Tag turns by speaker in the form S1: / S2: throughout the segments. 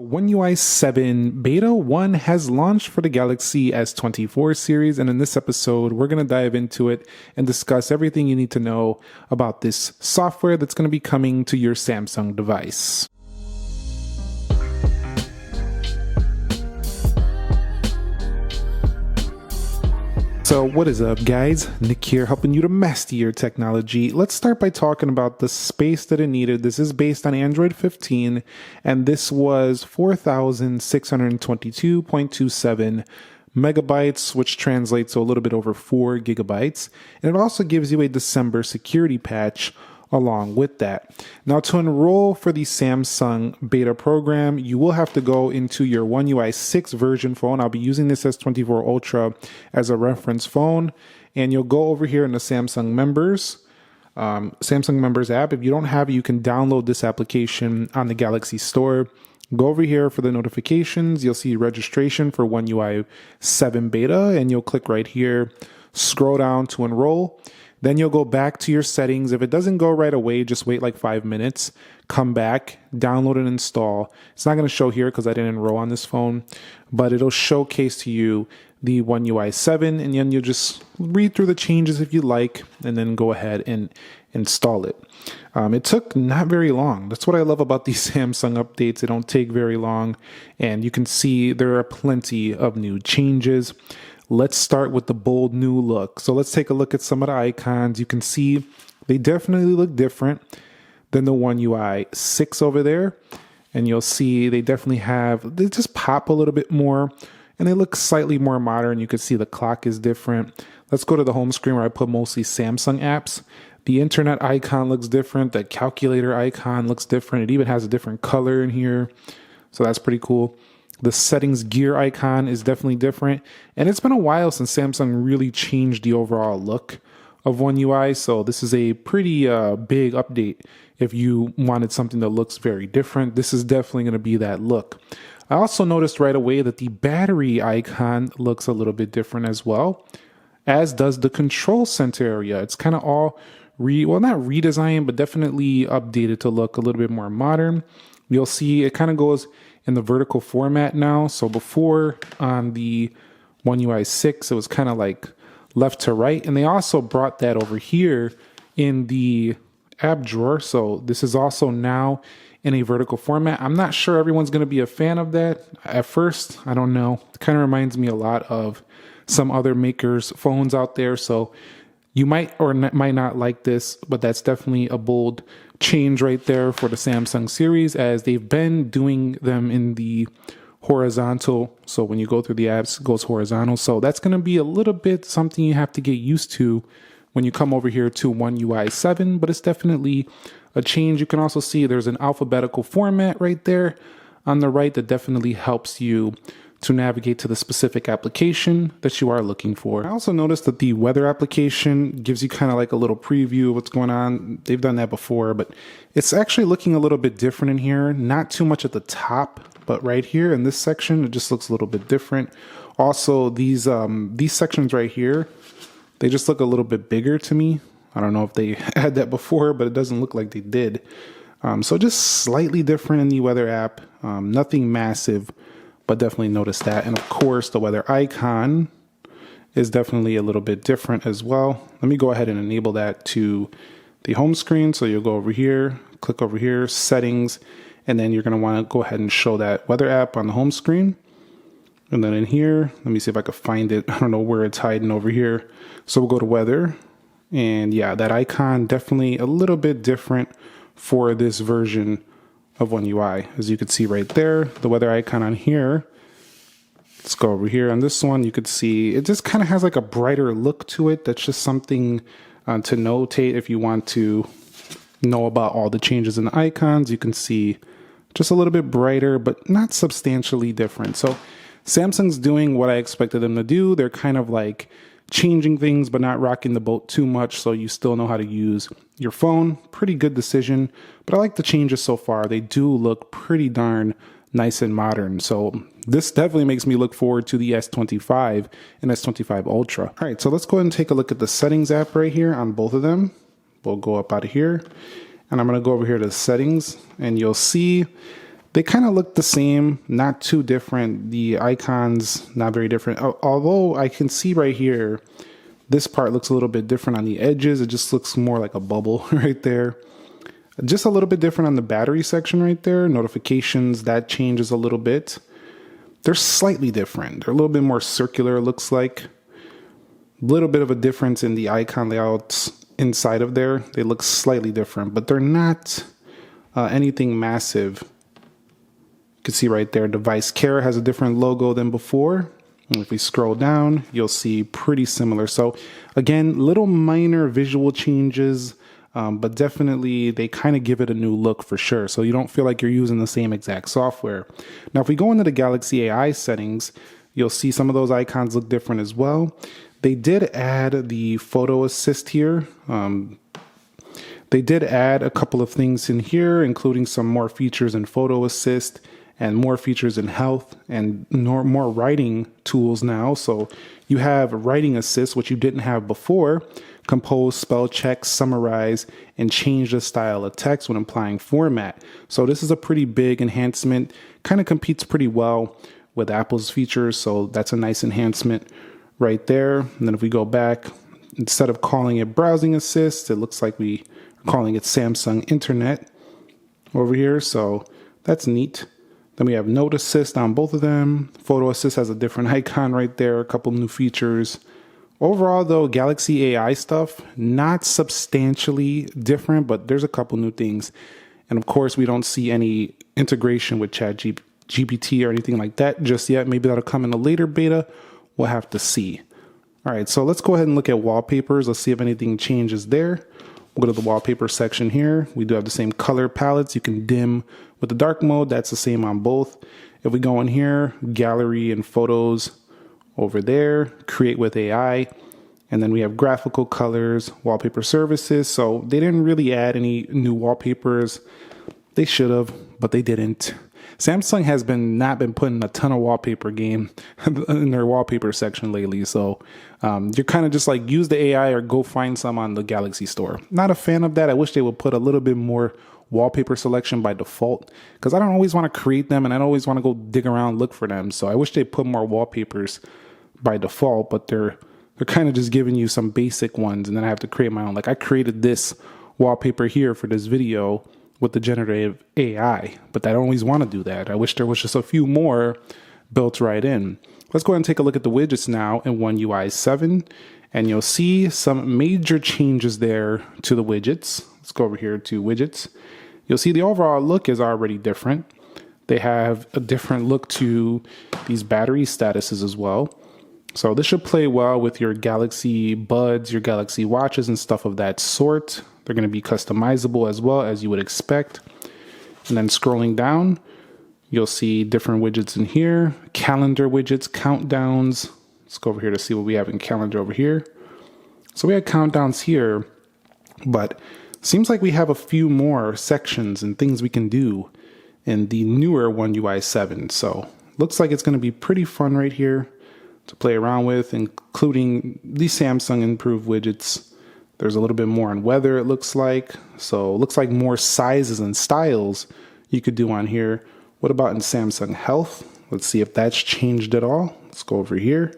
S1: One UI 7 Beta 1 has launched for the Galaxy S24 series, and in this episode, we're going to dive into it and discuss everything you need to know about this software that's going to be coming to your Samsung device. So what is up, guys? Nick here, helping you to master your technology. Let's start by talking about the space that it needed. This is based on Android 15, and this was 4,622.27 megabytes, which translates to a little bit over 4 gigabytes. And it also gives you a December security patch along with that. Now, to enroll for the Samsung beta program, you will have to go into your One UI 6 version phone. I'll be using this S24 Ultra as a reference phone, and you'll go over here in the Samsung Members app. If you don't have it, you can download this application on the Galaxy Store. Go over here for the notifications. You'll see registration for One UI 7 beta, and you'll click right here, scroll down to enroll. Then you'll go back to your settings. If it doesn't go right away, just wait like 5 minutes, come back, download and install. It's not going to show here because I didn't enroll on this phone, but it'll showcase to you the One UI 7, and then you'll just read through the changes if you like, and then go ahead and install it. It took not very long. That's what I love about these Samsung updates. They don't take very long, and you can see there are plenty of new changes. Let's start with the bold new look. So let's take a look at some of the icons. You can see they definitely look different than the One UI 6 over there. And you'll see they just pop a little bit more, and they look slightly more modern. You can see the clock is different. Let's go to the home screen where I put mostly Samsung apps. The internet icon looks different. The calculator icon looks different. It even has a different color in here. So that's pretty cool. The settings gear icon is definitely different. And it's been a while since Samsung really changed the overall look of One UI. So this is a pretty big update. If you wanted something that looks very different, this is definitely going to be that look. I also noticed right away that the battery icon looks a little bit different as well, as does the control center area. It's kind of all not redesigned, but definitely updated to look a little bit more modern. You'll see it kind of goes in the vertical format now. So before on the One UI 6, it was kind of like left to right. And they also brought that over here in the app drawer. So this is also now in a vertical format. I'm not sure everyone's going to be a fan of that at first. I don't know. It kind of reminds me a lot of some other makers' phones out there. So you might or might not like this, but that's definitely a bold change right there for the Samsung series, as they've been doing them in the horizontal. So when you go through the apps, it goes horizontal. So that's going to be a little bit something you have to get used to when you come over here to One UI 7, but it's definitely a change. You can also see there's an alphabetical format right there on the right that definitely helps you to navigate to the specific application that you are looking for. I also noticed that the weather application gives you kind of like a little preview of what's going on. They've done that before, but it's actually looking a little bit different in here. Not too much at the top, but right here in this section, it just looks a little bit different. Also, these sections right here, they just look a little bit bigger to me. I don't know if they had that before, but it doesn't look like they did. So just slightly different in the weather app, nothing massive, but definitely notice that. And of course, the weather icon is definitely a little bit different as well. Let me go ahead and enable that to the home screen. So you'll go over here, click over here, settings, and then you're going to want to go ahead and show that weather app on the home screen. And then in here, let me see if I can find it. I don't know where it's hiding over here. So we'll go to weather. And yeah, that icon definitely a little bit different for this version of One UI. As you can see right there, the weather icon on here. Let's go over here on this one. You could see it just kind of has like a brighter look to it. That's just something to notate if you want to know about all the changes in the icons. You can see just a little bit brighter, but not substantially different. So Samsung's doing what I expected them to do. They're kind of like changing things, but not rocking the boat too much, so you still know how to use your phone. Pretty good decision, but I like the changes so far. They do look pretty darn nice and modern. So this definitely makes me look forward to the S25 and S25 Ultra. All right, so let's go ahead and take a look at the settings app right here on both of them. We'll go up out of here, and I'm gonna go over here to settings, and you'll see They kind of look the same, not too different. The icons, not very different. Although I can see right here, this part looks a little bit different on the edges. It just looks more like a bubble right there. Just a little bit different on the battery section right there. Notifications, that changes a little bit. They're slightly different. They're a little bit more circular, it looks like. A little bit of a difference in the icon layouts inside of there. They look slightly different, but they're not anything massive. You can see right there, device care has a different logo than before. And if we scroll down, you'll see pretty similar. So again, little minor visual changes, but definitely they kind of give it a new look for sure. So you don't feel like you're using the same exact software. Now, if we go into the Galaxy AI settings, you'll see some of those icons look different as well. They did add the photo assist here. They did add a couple of things in here, including some more features in photo assist and more features in health and more writing tools now. So you have writing assist, which you didn't have before. Compose, spell check, summarize, and change the style of text when applying format. So this is a pretty big enhancement, kind of competes pretty well with Apple's features. So that's a nice enhancement right there. And then if we go back, instead of calling it browsing assist, it looks like we are calling it Samsung Internet over here. So that's neat. Then we have note assist on both of them. Photo assist has a different icon right there, a couple new features. Overall though, Galaxy AI stuff, not substantially different, but there's a couple new things. And of course, we don't see any integration with ChatGPT or anything like that just yet. Maybe that'll come in a later beta. We'll have to see. All right, so let's go ahead and look at wallpapers. Let's see if anything changes there. We'll go to the wallpaper section here. We do have the same color palettes. You can dim with the dark mode. That's the same on both. If we go in here, gallery and photos over there, create with AI. And then we have graphical colors, wallpaper services. So they didn't really add any new wallpapers. They should have, but they didn't. Samsung has not been putting a ton of wallpaper game in their wallpaper section lately. So you're kind of just like, use the AI or go find some on the Galaxy store. Not a fan of that. I wish they would put a little bit more wallpaper selection by default, because I don't always want to create them and I don't always want to go dig around, look for them. So I wish they put more wallpapers by default, but they're kind of just giving you some basic ones. And then I have to create my own. Like I created this wallpaper here for this video with the generative AI, but I don't always want to do that. I wish there was just a few more built right in. Let's go ahead and take a look at the widgets now in One UI 7, and you'll see some major changes there to the widgets. Let's go over here to widgets. You'll see the overall look is already different. They have a different look to these battery statuses as well. So this should play well with your Galaxy Buds, your Galaxy Watches and stuff of that sort. They're going to be customizable as well, as you would expect. And then scrolling down, you'll see different widgets in here. Calendar widgets, countdowns. Let's go over here to see what we have in calendar over here. So we have countdowns here, but seems like we have a few more sections and things we can do in the newer One UI 7. So looks like it's going to be pretty fun right here to play around with, including the Samsung improved widgets. There's a little bit more on weather, it looks like. So it looks like more sizes and styles you could do on here. What about in Samsung Health? Let's see if that's changed at all. Let's go over here.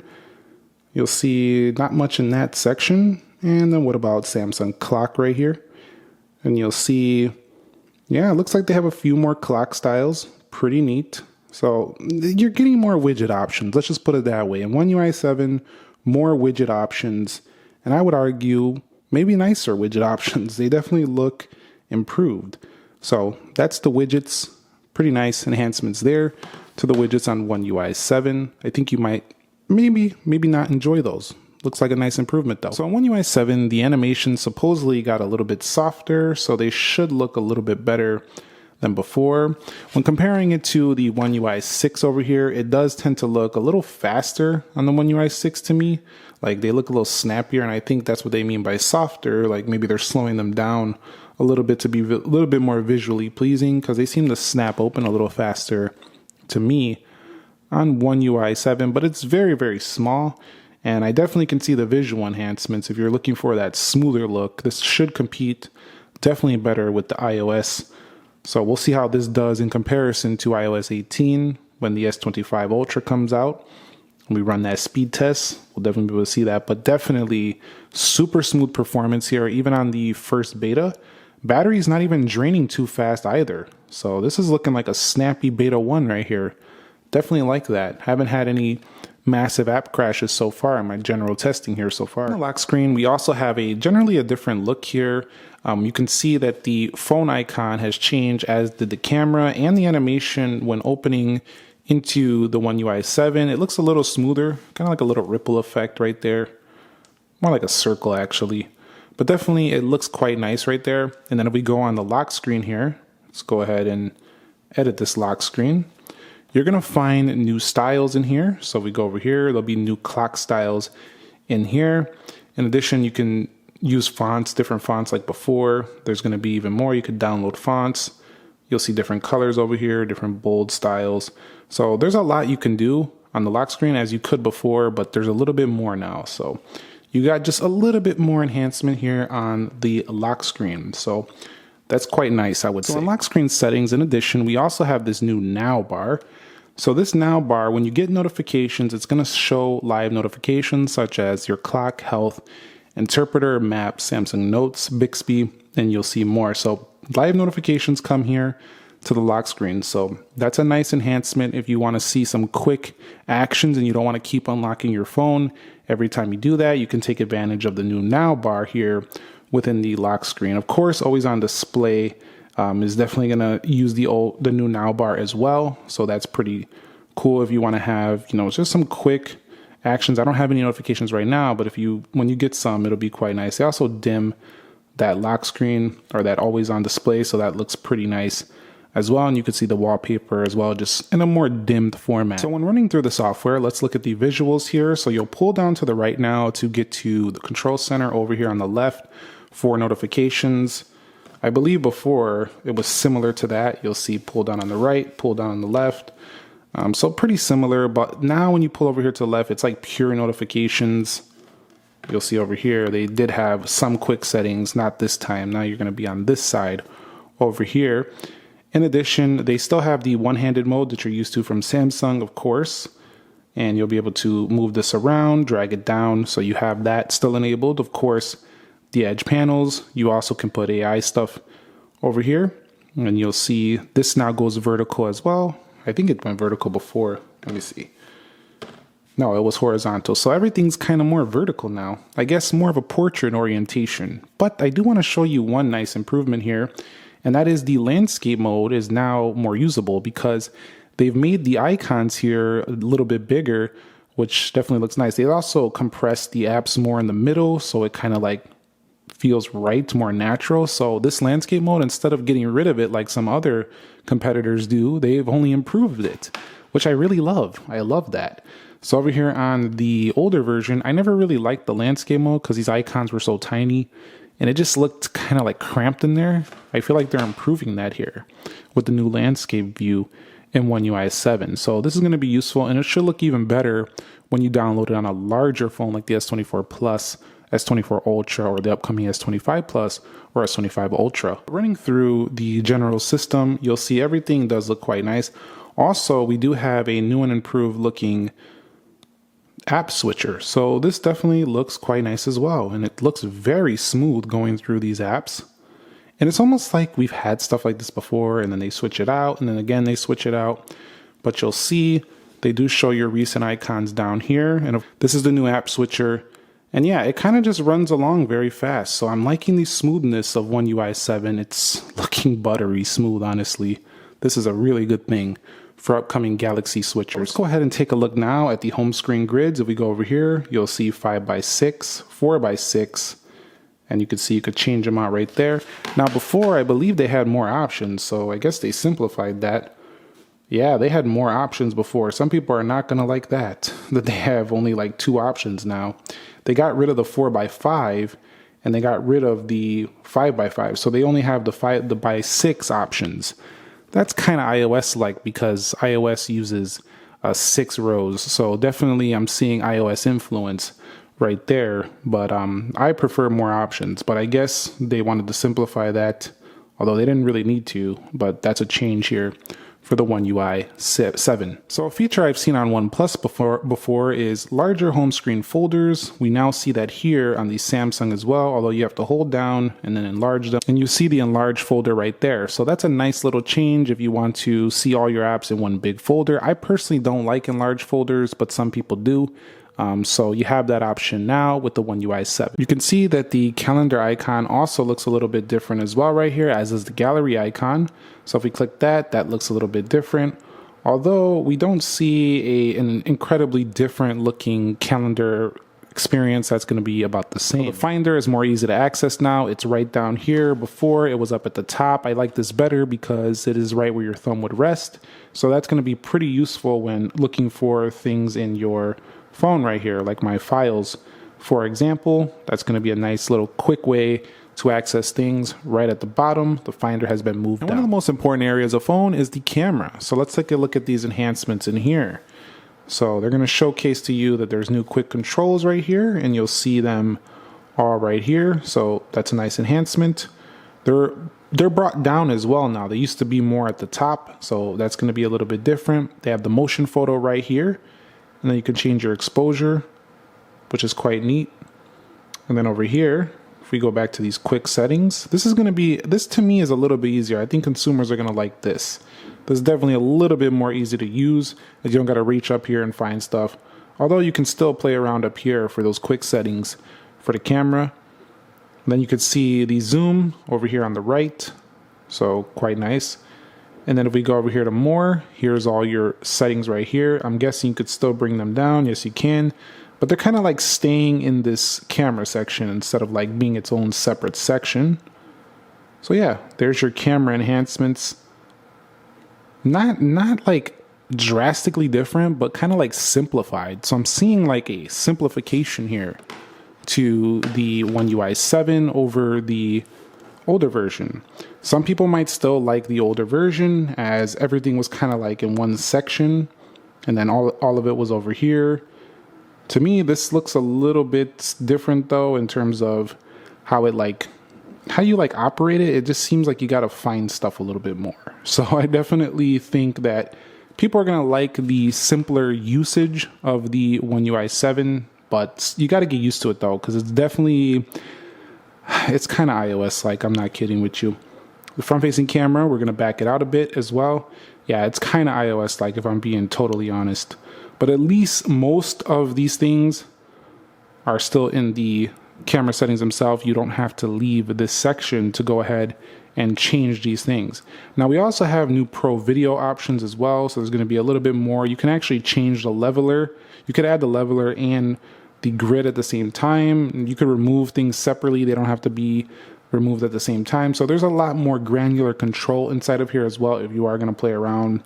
S1: You'll see not much in that section. And then what about Samsung Clock right here? And you'll see, yeah, it looks like they have a few more clock styles. Pretty neat. So you're getting more widget options. Let's just put it that way. In One UI 7, more widget options. And I would argue maybe nicer widget options. They definitely look improved. So that's the widgets. Pretty nice enhancements there to the widgets on One UI 7. I think you might maybe not enjoy those. Looks like a nice improvement though. So on One UI 7, the animation supposedly got a little bit softer, so they should look a little bit better than before. When comparing it to the One UI 6 over here, it does tend to look a little faster on the One UI 6 to me. Like they look a little snappier, and I think that's what they mean by softer. Like maybe they're slowing them down a little bit to be a little bit more visually pleasing, because they seem to snap open a little faster to me on One UI 7, but it's very, very small. And I definitely can see the visual enhancements. If you're looking for that smoother look, this should compete definitely better with the iOS So we'll see how this does in comparison to iOS 18 when the S25 Ultra comes out. When we run that speed test, we'll definitely be able to see that. But definitely super smooth performance here, even on the first beta. Battery's not even draining too fast either. So this is looking like a snappy beta 1 right here. Definitely like that. Haven't had any massive app crashes so far in my general testing here so far. On the lock screen, we also have generally a different look here. You can see that the phone icon has changed, as did the camera and the animation when opening into the One UI 7. It looks a little smoother, kind of like a little ripple effect right there. More like a circle actually. But definitely it looks quite nice right there. And then if we go on the lock screen here, let's go ahead and edit this lock screen. You're going to find new styles in here. So if we go over here, there'll be new clock styles in here. In addition, you can use fonts, different fonts like before. There's going to be even more. You could download fonts. You'll see different colors over here, different bold styles. So there's a lot you can do on the lock screen as you could before, but there's a little bit more now. So you got just a little bit more enhancement here on the lock screen. So that's quite nice, I would say. So on lock screen settings, in addition, we also have this new Now bar. So this Now bar, when you get notifications, it's going to show live notifications such as your clock, health, interpreter, maps, Samsung Notes, Bixby, and you'll see more. So live notifications come here to the lock screen. So that's a nice enhancement if you want to see some quick actions and you don't want to keep unlocking your phone every time you do that. You can take advantage of the new Now bar here within the lock screen. Of course, always on display is definitely going to use the new Now bar as well. So that's pretty cool if you want to have, just some quick actions. I don't have any notifications right now, but when you get some, it'll be quite nice. They also dim that lock screen or that always on display, so that looks pretty nice as well. And you can see the wallpaper as well, just in a more dimmed format. So when running through the software, let's look at the visuals here. So you'll pull down to the right now to get to the control center over here on the left for notifications. I believe before it was similar to that. You'll see pull down on the right, pull down on the left. So pretty similar, but now when you pull over here to the left, it's like pure notifications. You'll see over here, they did have some quick settings, not this time. Now you're going to be on this side over here. In addition, they still have the one-handed mode that you're used to from Samsung, of course. And you'll be able to move this around, drag it down. So you have that still enabled. Of course, the edge panels, you also can put AI stuff over here. And you'll see this now goes vertical as well. I think it went vertical before. Let me see. No, it was horizontal. So everything's kind of more vertical now. I guess more of a portrait orientation. But I do want to show you one nice improvement here. And that is the landscape mode is now more usable because they've made the icons here a little bit bigger, which definitely looks nice. They also compressed the apps more in the middle, so it kind of like feels right, more natural. So this landscape mode, instead of getting rid of it like some other competitors do, they've only improved it, which I really love. I love that. So over here on the older version, I never really liked the landscape mode because these icons were so tiny and it just looked kind of like cramped in there. I feel like they're improving that here with the new landscape view in One UI 7. So this is going to be useful, and it should look even better when you download it on a larger phone like the S24 Plus, S24 Ultra, or the upcoming S25 Plus or S25 Ultra. Running through the general system, you'll see everything does look quite nice. Also, we do have a new and improved looking app switcher. So this definitely looks quite nice as well. And it looks very smooth going through these apps. And it's almost like we've had stuff like this before, and then they switch it out, and then again they switch it out. But you'll see they do show your recent icons down here. And this is the new app switcher. And yeah, it kind of just runs along very fast. So I'm liking the smoothness of One UI 7. It's looking buttery smooth, honestly. This is a really good thing for upcoming Galaxy switchers. Let's go ahead and take a look now at the home screen grids. If we go over here, you'll see 5x6, 4x6, and you can see you could change them out right there. Now before, I believe they had more options, so I guess they simplified that. Yeah, they had more options before. Some people are not gonna like that they have only like 2 options now. They got rid of the 4x5 and they got rid of the 5x5, so they only have the by 6 options. That's kind of iOS-like because iOS uses 6 rows. So definitely I'm seeing iOS influence right there. But I prefer more options. But I guess they wanted to simplify that although they didn't really need to, but that's a change here for the One UI 7. So a feature I've seen on OnePlus before is larger home screen folders. We now see that here on the Samsung as well, although you have to hold down and then enlarge them. And you see the enlarged folder right there. So that's a nice little change if you want to see all your apps in one big folder. I personally don't like enlarged folders, but some people do. So you have that option now with the One UI 7. You can see that the calendar icon also looks a little bit different as well right here, as is the gallery icon. So if we click that, that looks a little bit different. Although we don't see an incredibly different looking calendar experience that's going to be about the same. So the Finder is more easy to access now. It's right down here. Before it was up at the top. I like this better because it is right where your thumb would rest. So that's going to be pretty useful when looking for things in your phone right here, like my files, for example. That's going to be a nice little quick way to access things right at the bottom. The Finder has been moved down. One of the most important areas of phone is the camera. So let's take a look at these enhancements in here. So they're going to showcase to you that there's new quick controls right here, and you'll see them all right here. So that's a nice enhancement. They're brought down as well now. They used to be more at the top, so that's going to be a little bit different. They have the motion photo right here. And then you can change your exposure, which is quite neat. And then over here, if we go back to these quick settings, this to me is a little bit easier. I think consumers are going to like this. This is definitely a little bit more easy to use, as you don't got to reach up here and find stuff. Although you can still play around up here for those quick settings for the camera. And then you could see the zoom over here on the right. So quite nice. And then if we go over here to more, here's all your settings right here. I'm guessing you could still bring them down. Yes, you can. But they're kind of like staying in this camera section instead of like being its own separate section. So yeah, there's your camera enhancements. Not like drastically different, but kind of like simplified. So I'm seeing like a simplification here to the One UI 7 over the older version. Some people might still like the older version, as everything was kind of like in one section and then all of it was over here. To me, this looks a little bit different though in terms of how you operate it. It just seems like you got to find stuff a little bit more. So I definitely think that people are going to like the simpler usage of the One UI 7, but you got to get used to it though, because it's kind of iOS like. I'm not kidding with you. The front-facing camera, we're going to back it out a bit as well. Yeah, it's kind of iOS like, if I'm being totally honest. But at least most of these things are still in the camera settings themselves. You don't have to leave this section to go ahead and change these things. Now we also have new Pro Video options as well. So there's going to be a little bit more. You can actually change the leveler. You could add the leveler and the grid at the same time. You could remove things separately. They don't have to be removed at the same time. So there's a lot more granular control inside of here as well if you are going to play around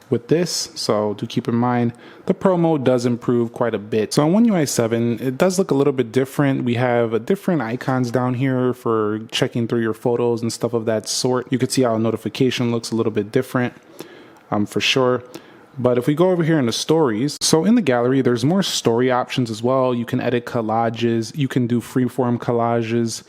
S1: with this. So do keep in mind the Pro mode does improve quite a bit. So on One UI 7, it does look a little bit different. We have different icons down here for checking through your photos and stuff of that sort. You can see how a notification looks a little bit different for sure. But if we go over here in the stories, so in the gallery, there's more story options as well. You can edit collages. You can do freeform collages.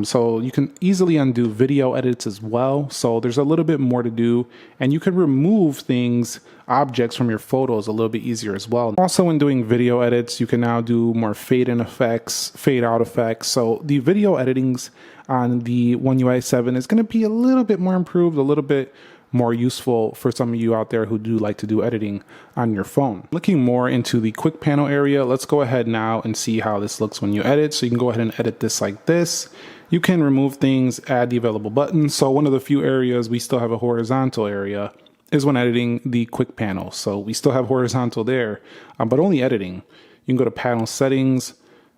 S1: So you can easily undo video edits as well. So there's a little bit more to do, and you can remove things, objects from your photos a little bit easier as well. Also, when doing video edits, you can now do more fade in effects, fade out effects. So the video editings on the One UI 7 is going to be a little bit more improved, a little bit more useful for some of you out there who do like to do editing on your phone. Looking more into the quick panel area, let's go ahead now and see how this looks when you edit. So you can go ahead and edit this like this. You can remove things, add the available buttons. So one of the few areas we still have a horizontal area is when editing the quick panel. So we still have horizontal there, but only editing. You can go to panel settings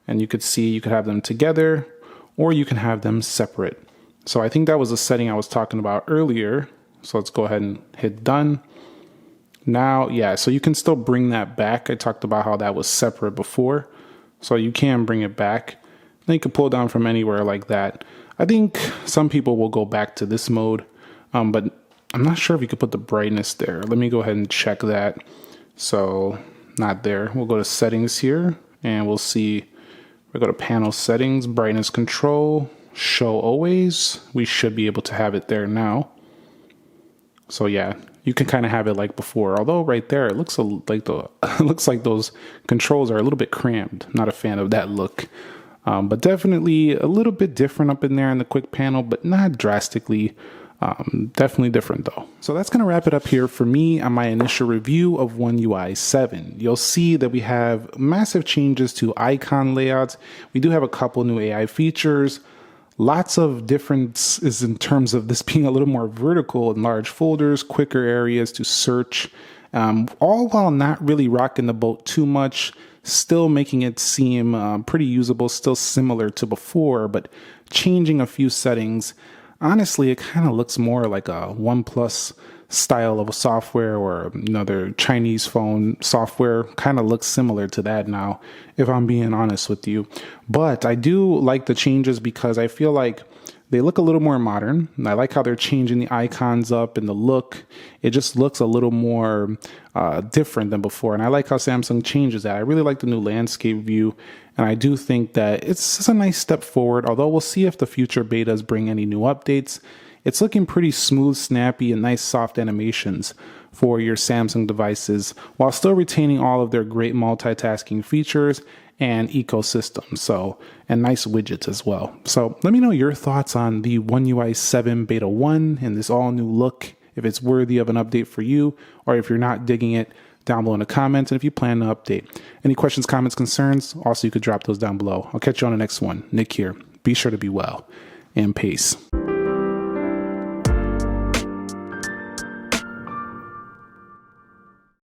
S1: and you could see you could have them together or you can have them separate. So I think that was the setting I was talking about earlier. So let's go ahead and hit done. Now, yeah, so you can still bring that back. I talked about how that was separate before. So you can bring it back. Then you can pull down from anywhere like that. I think some people will go back to this mode, but I'm not sure if you could put the brightness there. Let me go ahead and check that. So not there. We'll go to settings here and we'll see. We'll go to panel settings, brightness control, show always, we should be able to have it there now. So yeah, you can kind of have it like before, although right there, it looks like it looks like those controls are a little bit crammed. Not a fan of that look. But definitely a little bit different up in there in the quick panel, but not drastically. Definitely different though. So that's going to wrap it up here for me on my initial review of One UI 7. You'll see that we have massive changes to icon layouts. We do have a couple new AI features. Lots of differences in terms of this being a little more vertical in large folders, quicker areas to search, all while not really rocking the boat too much, still making it seem pretty usable, still similar to before, but changing a few settings. Honestly, it kind of looks more like a OnePlus style of a software, or their Chinese phone software kind of looks similar to that now, if I'm being honest with you. But I do like the changes because I feel like they look a little more modern. I like how they're changing the icons up and the look. It just looks a little more different than before. And I like how Samsung changes that. I really like the new landscape view. And I do think that it's just a nice step forward, although we'll see if the future betas bring any new updates. It's looking pretty smooth, snappy, and nice soft animations for your Samsung devices, while still retaining all of their great multitasking features and ecosystem. So, and nice widgets as well. So let me know your thoughts on the One UI 7 Beta 1 and this all new look, if it's worthy of an update for you, or if you're not digging it, down below in the comments, and if you plan to update. Any questions, comments, concerns, also you could drop those down below. I'll catch you on the next one. Nick here. Be sure to be well, and peace.